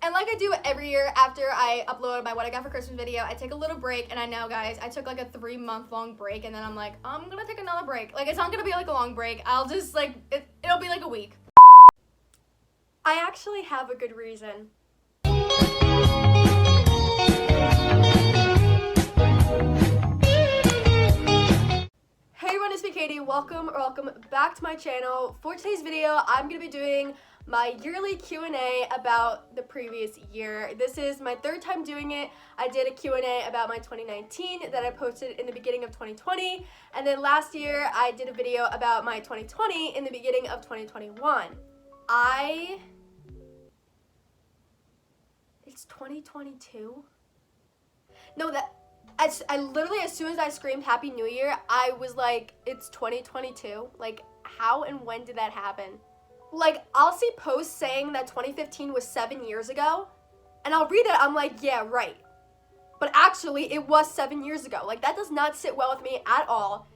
And like I do every year after I upload my What I Got for Christmas video, I take a little break. And I know, guys, I took like a 3-month long break, and then I'm like, I'm gonna take another break. Like, it's not gonna be like a long break. I'll just like, it'll be like a week. I actually have a good reason. Hey everyone, it's me, Katie. Welcome back to my channel. For today's video, I'm gonna be doing my yearly Q&A about the previous year. This is my third time doing it. I did a Q&A about my 2019 that I posted in the beginning of 2020, and then last year I did a video about my 2020 in the beginning of 2021. It's 2022? No, I literally, as soon as I screamed Happy New Year, I was like, it's 2022? Like, how and when did that happen? Like, I'll see posts saying that 2015 was 7 years ago, and I'll read it, I'm like, yeah, right. But actually, it was 7 years ago. Like, that does not sit well with me at all.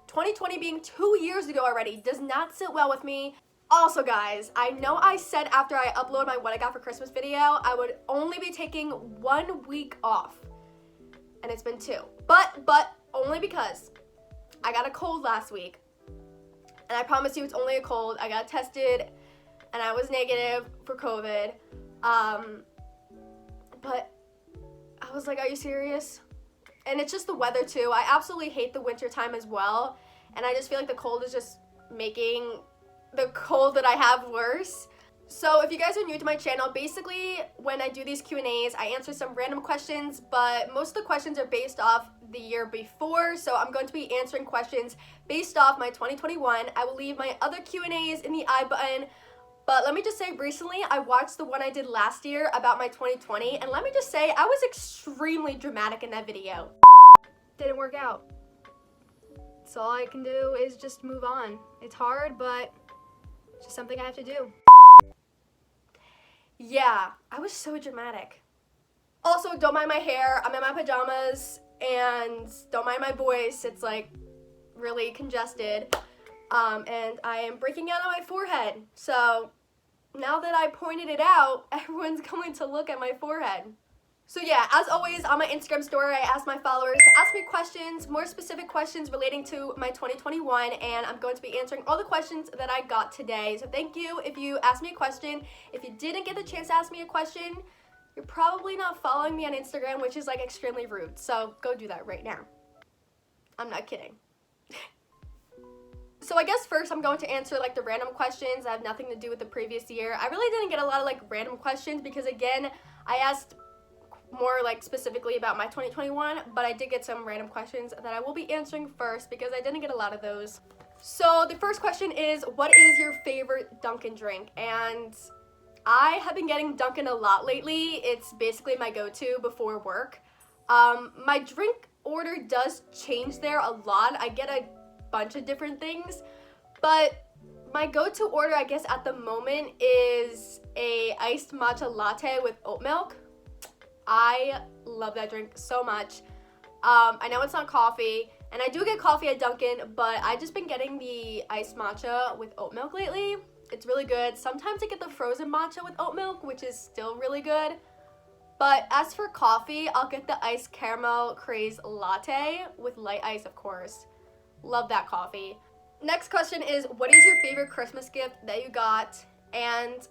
2020 being 2 years ago already does not sit well with me. Also, guys, I know I said after I upload my What I Got for Christmas video, I would only be taking 1 week off. And it's been 2. But only because I got a cold last week. And I promise you it's only a cold. I got tested and I was negative for COVID. But I was like, are you serious? And it's just the weather too. I absolutely hate the winter time as well. And I just feel like the cold is just making the cold that I have worse. So if you guys are new to my channel, basically when I do these Q&As, I answer some random questions, but most of the questions are based off the year before, so I'm going to be answering questions based off my 2021. I will leave my other Q&As in the I button, but let me just say, recently I watched the one I did last year about my 2020, and let me just say, I was extremely dramatic in that video. Didn't work out. So all I can do is just move on. It's hard, but it's just something I have to do. Yeah, I was so dramatic. Also, don't mind my hair. I'm in my pajamas, and don't mind my voice. It's like really congested, and I am breaking out on my forehead. So now that I pointed it out, everyone's going to look at my forehead. So yeah, as always, on my Instagram story, I asked my followers to ask me questions, more specific questions relating to my 2021, and I'm going to be answering all the questions that I got today. So thank you if you asked me a question. If you didn't get the chance to ask me a question, you're probably not following me on Instagram, which is like extremely rude. So go do that right now. I'm not kidding. So I guess first I'm going to answer like the random questions that have nothing to do with the previous year. I really didn't get a lot of like random questions because again, I asked more like specifically about my 2021, but I did get some random questions that I will be answering first because I didn't get a lot of those. So the first question is, what is your favorite Dunkin' drink? And I have been getting Dunkin' a lot lately. It's basically my go-to before work. My drink order does change there a lot. I get a bunch of different things, but my go-to order, I guess at the moment, is a iced matcha latte with oat milk. I love that drink so much. I know it's not coffee, and I do get coffee at Dunkin', but I've just been getting the iced matcha with oat milk lately. It's really good. Sometimes I get the frozen matcha with oat milk, which is still really good. But as for coffee, I'll get the iced caramel craze latte with light ice, of course. Love that coffee. Next question is, what is your favorite Christmas gift that you got? And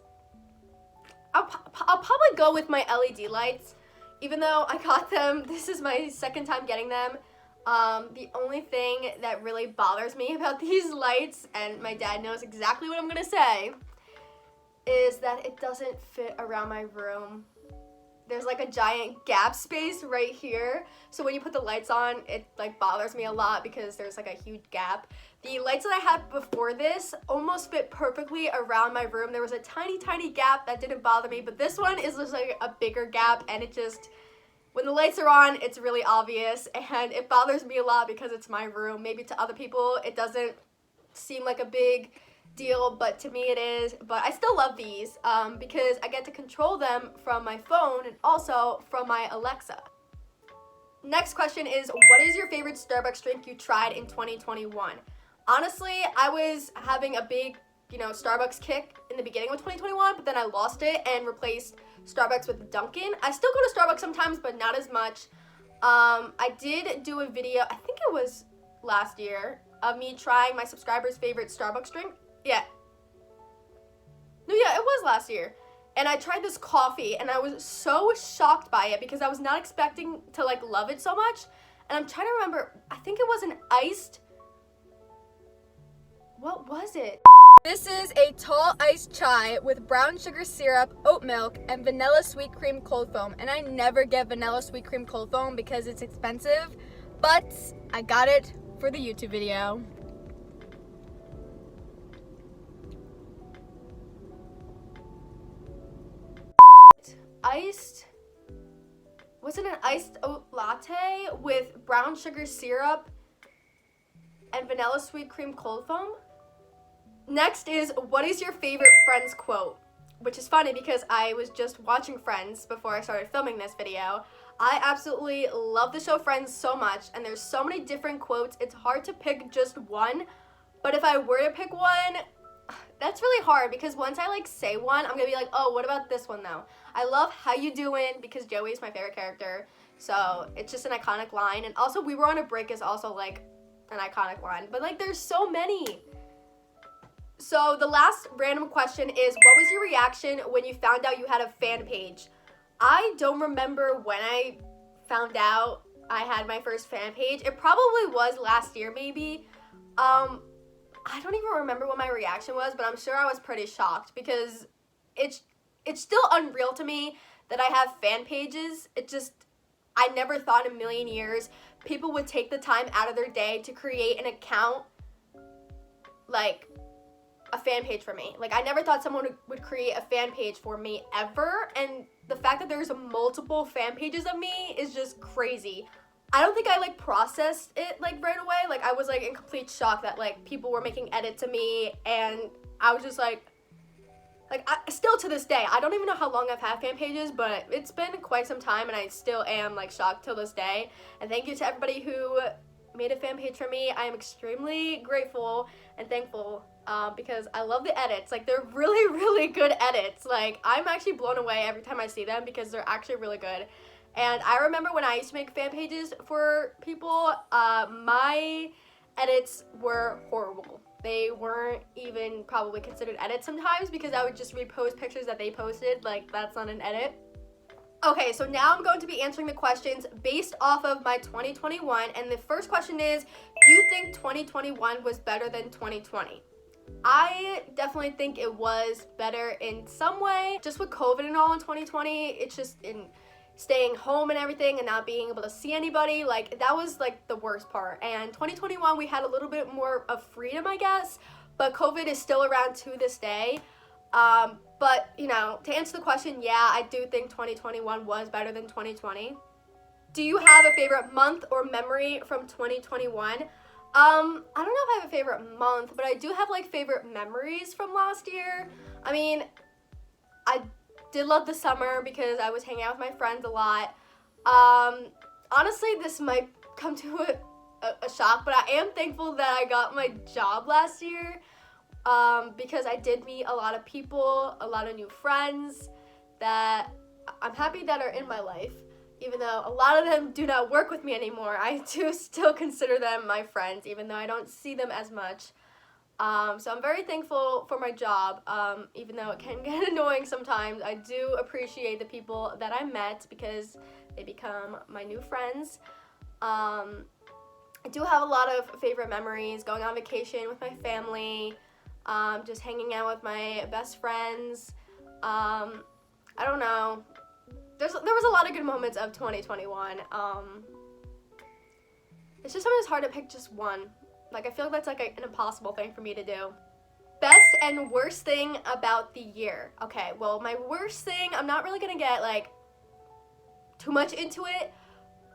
I'll probably go with my LED lights. Even though I got them, this is my second time getting them. The only thing that really bothers me about these lights, and my dad knows exactly what I'm gonna say, is that it doesn't fit around my room. There's like a giant gap space right here. So when you put the lights on, it like bothers me a lot because there's like a huge gap. The lights that I had before this almost fit perfectly around my room. There was a tiny, tiny gap that didn't bother me, but this one is just like a bigger gap, and it just, when the lights are on, it's really obvious, and it bothers me a lot because it's my room. Maybe to other people, it doesn't seem like a big deal, but to me it is. But I still love these because I get to control them from my phone and also from my Alexa. Next question is, what is your favorite Starbucks drink you tried in 2021? Honestly, I was having a big Starbucks kick in the beginning of 2021, but then I lost it and replaced Starbucks with Dunkin. I still go to Starbucks sometimes, but not as much. I did do a video, I think it was last year, of me trying my subscribers' favorite Starbucks drink. Yeah, it was last year. And I tried this coffee, and I was so shocked by it because I was not expecting to, love it so much. And I'm trying to remember, I think it was an iced, what was it? This is a tall iced chai with brown sugar syrup, oat milk, and vanilla sweet cream cold foam. And I never get vanilla sweet cream cold foam because it's expensive, but I got it for the YouTube video. Was it an iced oat latte with brown sugar syrup and vanilla sweet cream cold foam? Next is, what is your favorite Friends quote? Which is funny because I was just watching Friends before I started filming this video. I absolutely love the show Friends so much, and there's so many different quotes, it's hard to pick just one. But if I were to pick one, that's really hard because once I say one, I'm gonna be like, oh, what about this one though? I love "How you doing" because Joey is my favorite character, so it's just an iconic line. And also "We were on a break" is also an iconic line, but there's so many. So the last random question is, what was your reaction when you found out you had a fan page? I don't remember when I found out I had my first fan page. It probably was last year maybe. I don't even remember what my reaction was, but I'm sure I was pretty shocked because it's still unreal to me that I have fan pages. I never thought in a million years people would take the time out of their day to create an account, a fan page for me. I never thought someone would create a fan page for me ever, and the fact that there's multiple fan pages of me is just crazy. I don't think I processed it right away. I was in complete shock that people were making edits of me, and I was just still to this day, I don't even know how long I've had fan pages, but it's been quite some time, and I still am shocked till this day. And thank you to everybody who made a fan page for me. I am extremely grateful and thankful because I love the edits. They're really, really good edits. I'm actually blown away every time I see them because they're actually really good. And I remember when I used to make fan pages for people, my edits were horrible. They weren't even probably considered edits sometimes because I would just repost pictures that they posted. That's not an edit. Okay, so now I'm going to be answering the questions based off of my 2021. And the first question is, do you think 2021 was better than 2020? I definitely think it was better in some way. Just with COVID and all in 2020, it's just in staying home and everything and not being able to see anybody, that was the worst part. And 2021 we had a little bit more of freedom, I guess, but COVID is still around to this day. But to answer the question, yeah, I do think 2021 was better than 2020. Do you have a favorite month or memory from 2021? I don't know if I have a favorite month, but I do have favorite memories from last year. I mean, I did love the summer because I was hanging out with my friends a lot. Honestly, this might come to a shock, but I am thankful that I got my job last year because I did meet a lot of people, a lot of new friends that I'm happy that are in my life. Even though a lot of them do not work with me anymore, I do still consider them my friends, even though I don't see them as much. So I'm very thankful for my job, even though it can get annoying sometimes. I do appreciate the people that I met because they become my new friends. I do have a lot of favorite memories, going on vacation with my family, just hanging out with my best friends. I don't know. There was a lot of good moments of 2021. It's just sometimes hard to pick just one. I feel like that's an impossible thing for me to do. Best and worst thing about the year. Okay, well, my worst thing, I'm not really gonna get too much into it,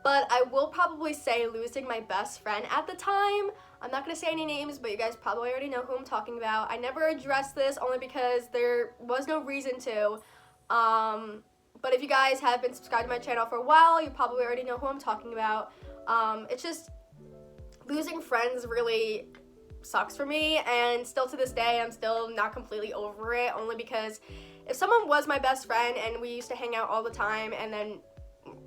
but I will probably say losing my best friend at the time. I'm not gonna say any names, but you guys probably already know who I'm talking about. I never addressed this only because there was no reason to. But if you guys have been subscribed to my channel for a while, you probably already know who I'm talking about. It's just losing friends really sucks for me, and still to this day, I'm still not completely over it, only because if someone was my best friend and we used to hang out all the time and then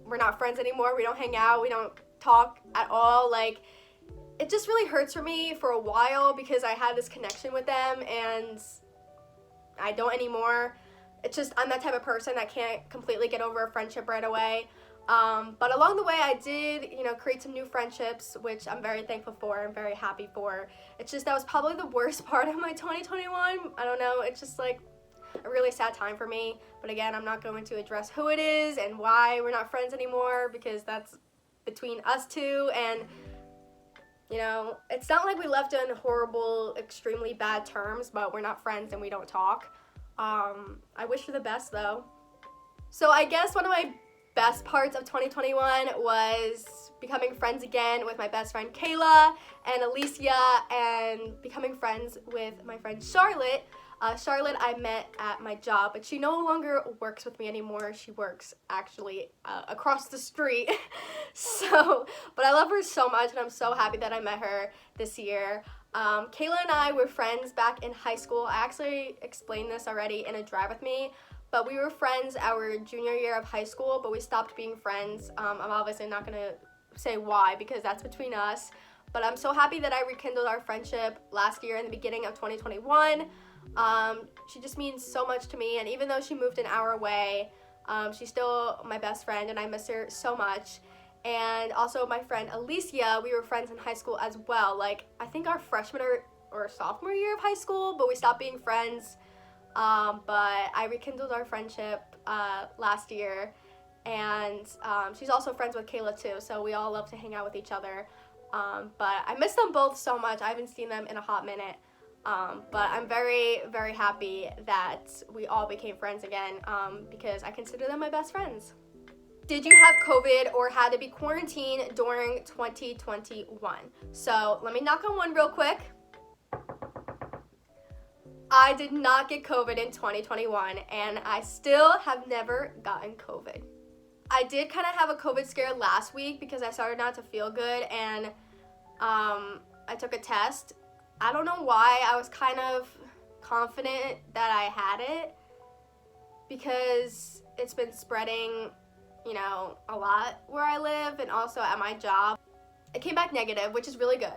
we're not friends anymore, we don't hang out, we don't talk at all, like, it just really hurts for me for a while because I had this connection with them and I don't anymore. It's just, I'm that type of person that can't completely get over a friendship right away. But along the way, I did, create some new friendships, which I'm very thankful for and very happy for. It's just, that was probably the worst part of my 2021. I don't know, it's just like a really sad time for me. But again, I'm not going to address who it is and why we're not friends anymore, because that's between us two, and it's not like we left on horrible, extremely bad terms, but we're not friends and we don't talk. I wish her the best though. So I guess one of my best parts of 2021 was becoming friends again with my best friend Kayla and Alicia, and becoming friends with my friend Charlotte. Charlotte I met at my job, but she no longer works with me anymore. She works actually across the street. But I love her so much, and I'm so happy that I met her this year. Kayla and I were friends back in high school. I actually explained this already in a Drive With Me, but we were friends our junior year of high school, but we stopped being friends. I'm obviously not going to say why, because that's between us, but I'm so happy that I rekindled our friendship last year in the beginning of 2021. She just means so much to me, and even though she moved an hour away, she's still my best friend, and I miss her so much. And also my friend Alicia, we were friends in high school as well, like I think our freshman or sophomore year of high school, but we stopped being friends. But I rekindled our friendship last year, and she's also friends with Kayla too, so we all love to hang out with each other. But I miss them both so much. I haven't seen them in a hot minute. But I'm very, very happy that we all became friends again, because I consider them my best friends. Did you have COVID or had to be quarantined during 2021? So let me knock on one real quick. I did not get COVID in 2021, and I still have never gotten COVID. I did kind of have a COVID scare last week because I started not to feel good, and I took a test. I don't know why. I was kind of confident that I had it because it's been spreading, a lot where I live and also at my job. It came back negative, which is really good.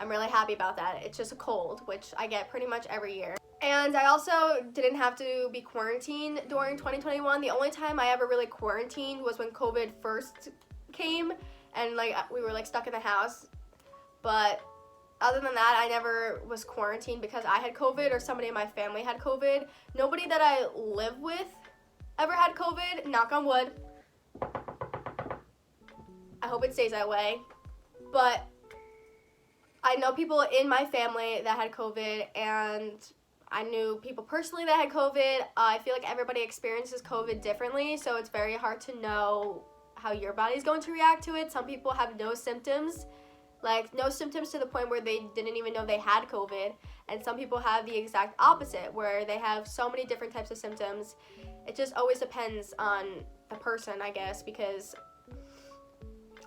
I'm really happy about that. It's just a cold, which I get pretty much every year. And I also didn't have to be quarantined during 2021. The only time I ever really quarantined was when COVID first came and we were stuck in the house. But other than that, I never was quarantined because I had COVID or somebody in my family had COVID. Nobody that I live with ever had COVID, knock on wood. I hope it stays that way. But I know people in my family that had COVID, and I knew people personally that had COVID. I feel like everybody experiences COVID differently, so it's very hard to know how your body's going to react to it. Some people have no symptoms, no symptoms to the point where they didn't even know they had COVID, and some people have the exact opposite, where they have so many different types of symptoms. It just always depends on the person, I guess, because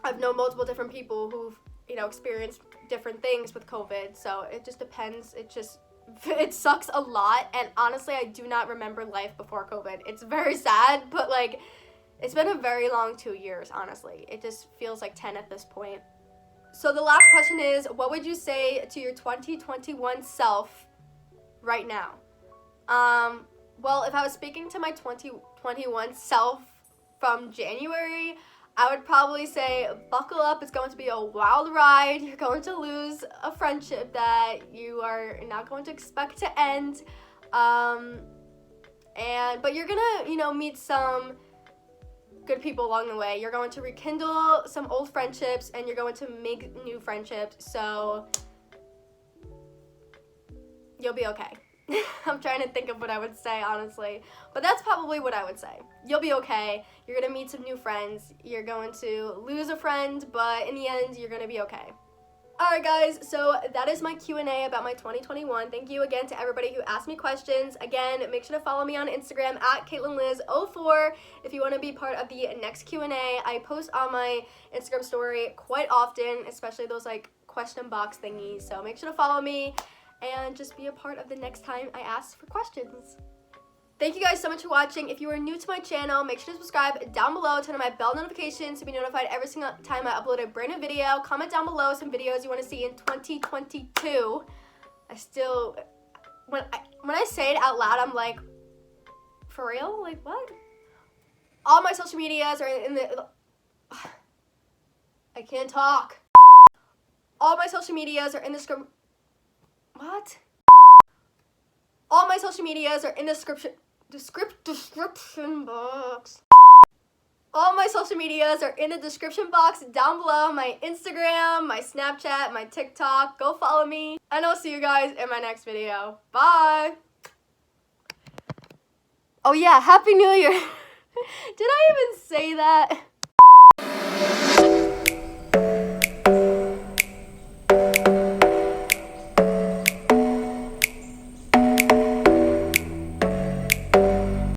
I've known multiple different people who've, experienced different things with COVID, so it just depends. It sucks a lot, and honestly, I do not remember life before COVID. It's very sad, but, it's been a very long 2 years, honestly. It just feels like 10 at this point. So the last question is, what would you say to your 2021 self right now? Well, if I was speaking to my 2021 self from January, I would probably say, buckle up, it's going to be a wild ride. You're going to lose a friendship that you are not going to expect to end. But you're gonna, meet some good people along the way. You're going to rekindle some old friendships, and you're going to make new friendships, so you'll be okay. I'm trying to think of what I would say, honestly, but that's probably what I would say. You'll be okay. You're gonna meet some new friends. You're going to lose a friend, but in the end, you're gonna be okay. Alright guys, so that is my Q&A about my 2021. Thank you again to everybody who asked me questions. Again, make sure to follow me on Instagram at CaitlinLiz04 if you want to be part of the next Q&A. I post on my Instagram story quite often, especially those question box thingy. So make sure to follow me and just be a part of the next time I ask for questions. Thank you guys so much for watching. If you are new to my channel, make sure to subscribe down below, turn on my bell notifications to be notified every single time I upload a brand new video. Comment down below some videos you want to see in 2022. When I say it out loud, I'm like, for real? Like, what? All my social medias are in the... I can't talk. All my social medias are in the description... What? All my social medias are in the description box. All my social medias are in the description box down below. My Instagram, my Snapchat, my TikTok. Go follow me. And I'll see you guys in my next video. Bye. Oh yeah, Happy New Year. Did I even say that?